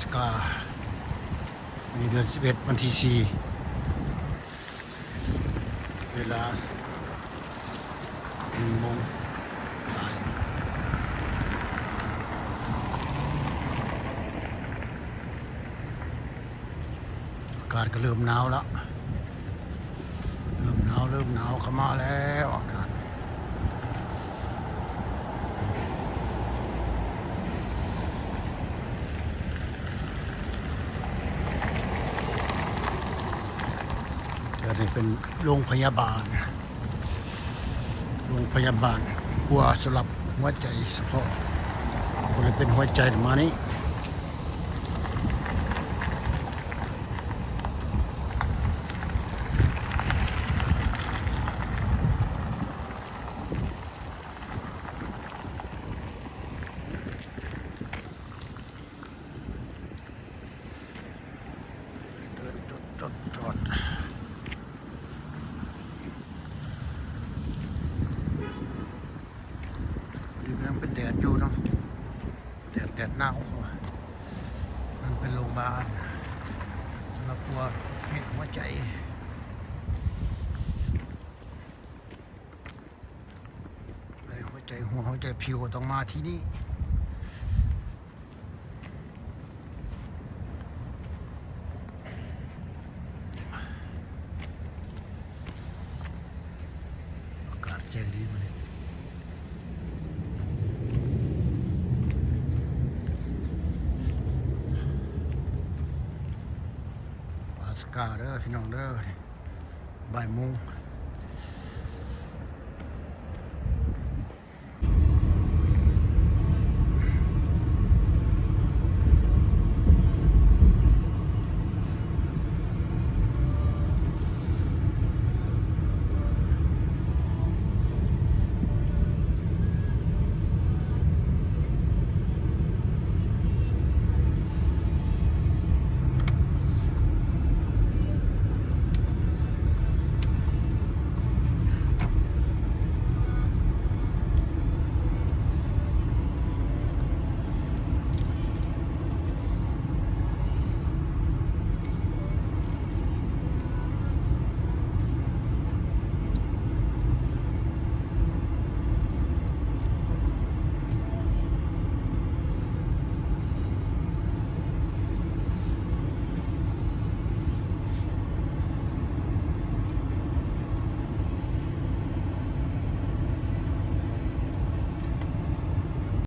สกามีเดือน11วันที่4เวลา1 โมงอากาศก็เริ่มหนาวแล้วเริ่มหนาวเข้ามาแล้วอากาศนี่เป็นโรงพยาบาลหัวสำหรับหัวใจเฉพาะคนที่เป็นหัวใจมานี้เดินจอดยังเป็นแดดอยู่เนาะแดดหนาวมันเป็นโรงพยาบาลสำหรับพวกเพศหัวใจหัวใจผิวต้องมาที่นี่อากาศแจ่ดีมาเลยสกาเด้อพี่น้องเด้อบ่ายโมง